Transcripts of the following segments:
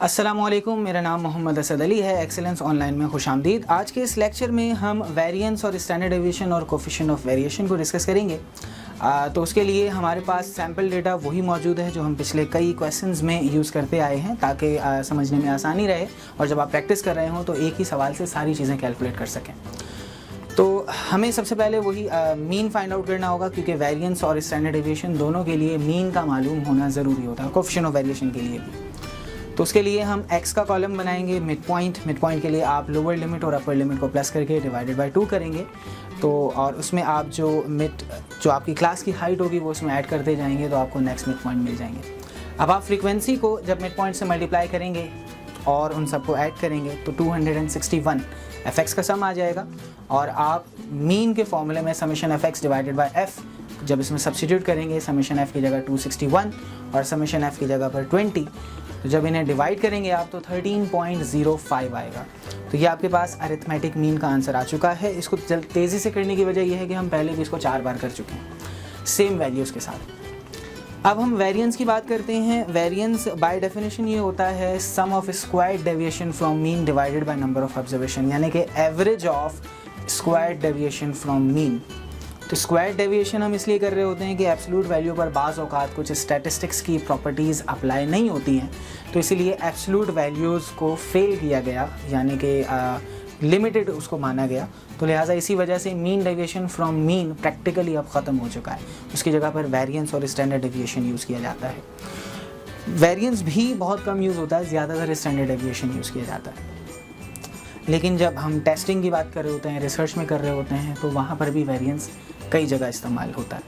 अस्सलामुअलैकुम, मेरा नाम मोहम्मद असद अली है। एक्सेलेंस ऑनलाइन में खुशामदीद। आज के इस लेक्चर में हम वेरिएंस और स्टैंडर्ड डेविएशन और कोफिशिएंट ऑफ वेरिएशन को डिस्कस करेंगे। तो उसके लिए हमारे पास सैम्पल डेटा वही मौजूद है जो हम पिछले कई क्वेश्चंस में यूज़ करते आए हैं, ताकि समझने में आसानी रहे और जब आप प्रैक्टिस कर रहे हों तो एक ही सवाल से सारी चीज़ें कैलकुलेट कर सकें। तो हमें सबसे पहले वही मीन फाइंड आउट करना होगा, क्योंकि वेरिएंस और स्टैंडर्ड डेविएशन दोनों के लिए मीन का मालूम होना ज़रूरी होता है, कोफिशिएंट ऑफ वेरिएशन के लिए भी। तो उसके लिए हम x का कॉलम बनाएंगे, मिड पॉइंट के लिए आप लोअर लिमिट और अपर लिमिट को प्लस करके डिवाइडेड बाय 2 करेंगे। तो और उसमें आप जो आपकी क्लास की हाइट होगी वो उसमें ऐड करते जाएंगे, तो आपको नेक्स्ट मिड पॉइंट मिल जाएंगे। अब आप फ्रीक्वेंसी को जब मिड पॉइंट से मल्टीप्लाई करेंगे और उन सबको ऐड करेंगे तो 261 fx का सम आ जाएगा। और आप मीन के फॉर्मूले में summation fx divided by f जब इसमें सब्स्टिट्यूट करेंगे, समेशन f की जगह 261 और समेशन f की जगह पर 20, तो जब इन्हें डिवाइड करेंगे आप तो 13.05 आएगा। तो ये आपके पास अरिथमेटिक मीन का आंसर आ चुका है। इसको तेज़ी से करने की वजह यह है कि हम पहले भी इसको 4 बार कर चुके हैं सेम वैल्यूज़ के साथ। अब हम वेरिएंस की बात करते हैं। वेरिएंस बाय डेफिनेशन ये होता है sum of squared deviation from mean divided by number of observation, यानी कि average of squared deviation from mean. तो स्क्वायर डेविएशन हम इसलिए कर रहे होते हैं कि एब्सोल्यूट वैल्यू पर बाज़ औक़ात कुछ स्टैटिस्टिक्स की प्रॉपर्टीज़ अप्लाई नहीं होती हैं, तो इसीलिए एब्सोल्यूट वैल्यूज़ को फेल किया गया, यानी कि लिमिटेड उसको माना गया। तो लिहाजा इसी वजह से mean deviation from mean practically अब ख़त्म हो चुका है। उसकी जगह पर वेरिएंस और स्टैंडर्ड डेविएशन यूज़ किया जाता है। वेरिएंस भी बहुत कम यूज़ होता है, ज़्यादातर स्टैंडर्ड डेविएशन यूज़ किया जाता है। लेकिन जब हम टेस्टिंग की बात कर रहे होते हैं, रिसर्च में कर रहे होते हैं, तो वहाँ पर भी वेरिएंस कई जगह इस्तेमाल होता है।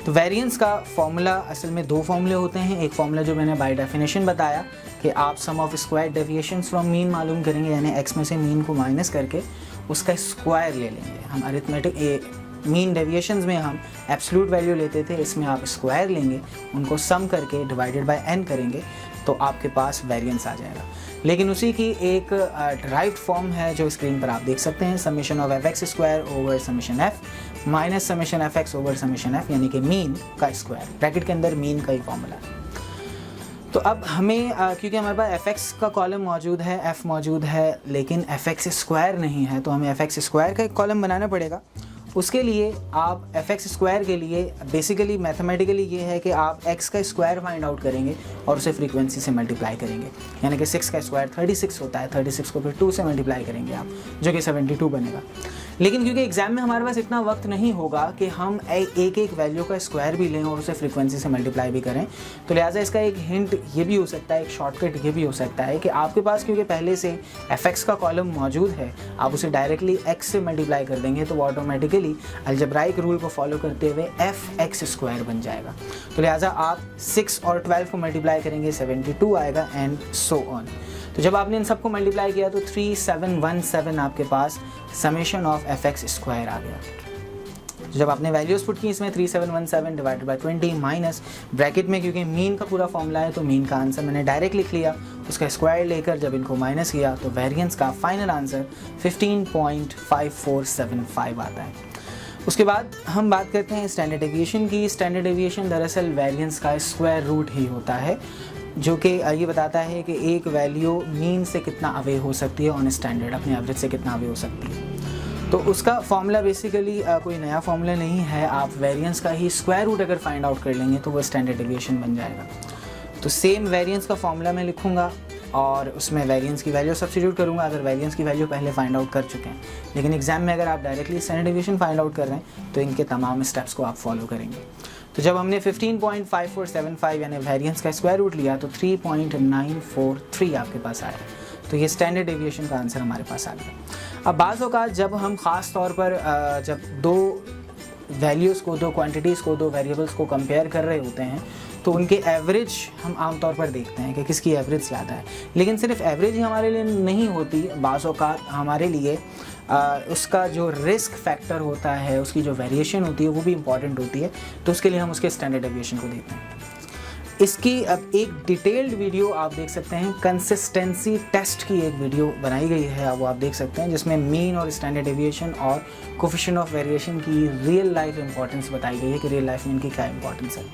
तो वेरिएंस का फॉर्मूला असल में 2 फॉर्मूले होते हैं। एक फॉर्मूला जो मैंने बाय डेफिनेशन बताया कि आप sum of square deviations from mean मालूम करेंगे, यानी x में से मीन को माइनस करके उसका स्क्वायर ले लेंगे। हम अरिथमेटिक मीन डेविएशंस में हम एब्सोल्यूट वैल्यू लेते थे, इसमें आप स्क्वायर लेंगे, उनको सम करके डिवाइडेड बाय n करेंगे तो आपके पास वेरिएंस आ जाएगा। लेकिन उसी की एक डिराइव्ड फॉर्म है जो स्क्रीन पर आप देख सकते हैं, summation of fx square over summation f minus summation fx over summation f, यानी कि मीन का स्क्वायर, ब्रैकेट के अंदर मीन का ही फॉर्मूला है। तो अब हमें क्योंकि हमारे पास fx का कॉलम मौजूद है, f मौजूद है, लेकिन fx स्क्वायर नहीं है, तो हमें fx स्क्वायर का एक कॉलम बनाना पड़ेगा। उसके लिए आप fx स्क्वायर के लिए बेसिकली मैथमेटिकली ये है कि आप x का स्क्वायर फाइंड आउट करेंगे और उसे फ्रीक्वेंसी से मल्टीप्लाई करेंगे, यानी कि 6 का स्क्वायर 36 होता है, 36 को फिर 2 से मल्टीप्लाई करेंगे आप, जो कि 72 बनेगा। लेकिन क्योंकि एग्जाम में हमारे पास इतना वक्त नहीं होगा कि हम एक वैल्यू का स्क्वायर भी लें और उसे फ्रीक्वेंसी से मल्टीप्लाई भी करें, तो लिहाजा इसका एक हिंट ये भी हो सकता है, एक शॉर्टकट ये भी हो सकता है कि आपके पास क्योंकि पहले से fx का कॉलम मौजूद है, आप उसे डायरेक्टली x से मल्टीप्लाई कर देंगे तो वो ऑटोमेटिकली अलजेब्राइक रूल को फॉलो करते हुए fx स्क्वायर बन जाएगा। तो लिहाजा आप 6 और 12 को मल्टीप्लाई करेंगे 72 आएगा एंड सो ऑन। तो जब आपने इन सबको मल्टीप्लाई किया तो 3717 आपके पास समेशन ऑफ fx स्क्वायर आ गया। तो जब आपने वैल्यूज़ पुट की इसमें 3717 डिवाइडेड बाय 20 माइनस ब्रैकेट में, क्योंकि मीन का पूरा फॉर्मूला है तो मीन का आंसर मैंने डायरेक्ट लिख लिया, उसका स्क्वायर लेकर जब इनको माइनस किया तो वेरिएंस का फाइनल आंसर 15.5475 आता है। उसके बाद हम बात करते हैं स्टैंडर्ड डेविएशन की। स्टैंडर्ड डेविएशन दरअसल वेरिएंस का स्क्वायर रूट ही होता है, जो कि ये बताता है कि एक वैल्यू मीन से कितना अवे हो सकती है, ऑन स्टैंडर्ड अपने एवरेज से कितना अवे हो सकती है। तो उसका फॉर्मूला बेसिकली कोई नया फॉर्मूला नहीं है, आप वेरिएंस का ही स्क्वायर रूट अगर फाइंड आउट कर लेंगे तो वो स्टैंडर्ड डेविएशन बन जाएगा। तो सेम वेरिएंस का फॉर्मूला मैं लिखूँगा और उसमें वेरिएंस की वैल्यू सब्स्टिट्यूट करूँगा, अगर वेरिएंस की वैल्यू पहले फाइंड आउट कर चुके हैं। लेकिन एग्जाम में अगर आप directly standard deviation find out कर रहे हैं तो इनके तमाम स्टेप्स को आप फॉलो करेंगे। तो जब हमने 15.5475 यानी वेरिएंस का स्क्वायर रूट लिया तो 3.943 आपके पास आया। तो ये स्टैंडर्ड डेविएशन का आंसर हमारे पास आ गया। अब बाज़ औक़ात जब हम ख़ास तौर पर जब 2 वैल्यूज़ को, 2 क्वांटिटीज़ को, 2 वेरिएबल्स को कंपेयर कर रहे होते हैं तो उनके एवरेज हम आमतौर पर देखते हैं कि किसकी एवरेज ज़्यादा है। लेकिन सिर्फ एवरेज ही हमारे लिए नहीं होती, बाज़ औक़ात हमारे लिए उसका जो रिस्क फैक्टर होता है, उसकी जो वेरिएशन होती है वो भी इम्पॉर्टेंट होती है, तो उसके लिए हम उसके स्टैंडर्ड डेविएशन को देखते हैं। इसकी अब एक डिटेल्ड वीडियो आप देख सकते हैं, कंसिस्टेंसी टेस्ट की एक वीडियो बनाई गई है, वो आप देख सकते हैं, जिसमें मीन और स्टैंडर्ड डेविएशन और कोफिशिएंट ऑफ वेरिएशन की रियल लाइफ इंपॉर्टेंस बताई गई है कि रियल लाइफ में इनकी क्या इंपॉर्टेंस है।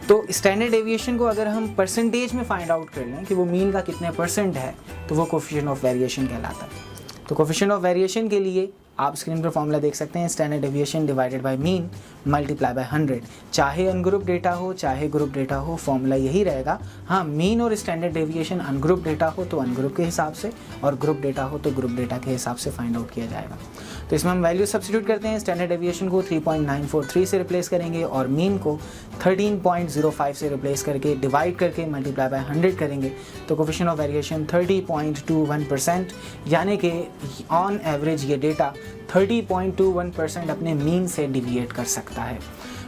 तो स्टैंडर्ड डेविएशन को अगर हम परसेंटेज में फाइंड आउट कर लें कि वो मीन का कितने % है, तो वो कोफिशिएंट ऑफ वेरिएशन कहलाता है। तो कोफिशिएंट ऑफ वेरिएशन के लिए आप स्क्रीन पर फॉर्मूला देख सकते हैं, standard deviation divided by mean multiply by 100। चाहे अनग्रुप डेटा हो चाहे ग्रुप डेटा हो, फॉर्मूला यही रहेगा। हाँ, मीन और स्टैंडर्ड डेविएशन अनग्रुप डेटा हो तो अनग्रुप के हिसाब से, और ग्रुप डेटा हो तो ग्रुप डेटा के हिसाब से फाइंड आउट किया जाएगा। तो इसमें हम वैल्यू सब्स्टिट्यूट करते हैं। स्टैंडर्ड डेविएशन को 3.943 से रिप्लेस करेंगे और मीन को 13.05 से रिप्लेस करके डिवाइड करके मल्टीप्लाई बाय 100 करेंगे। तो कोफिशिएंट ऑफ वेरिएशन 30.21%, यानी कि ऑन एवरेज ये डेटा 30.21% अपने मीन से डिविएट कर सकता है।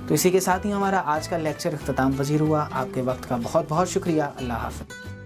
तो इसी के साथ ही हमारा आज का लेक्चर इख्तिताम पजीर हुआ। आपके वक्त का बहुत बहुत शुक्रिया। अल्लाह हाफ़िज़।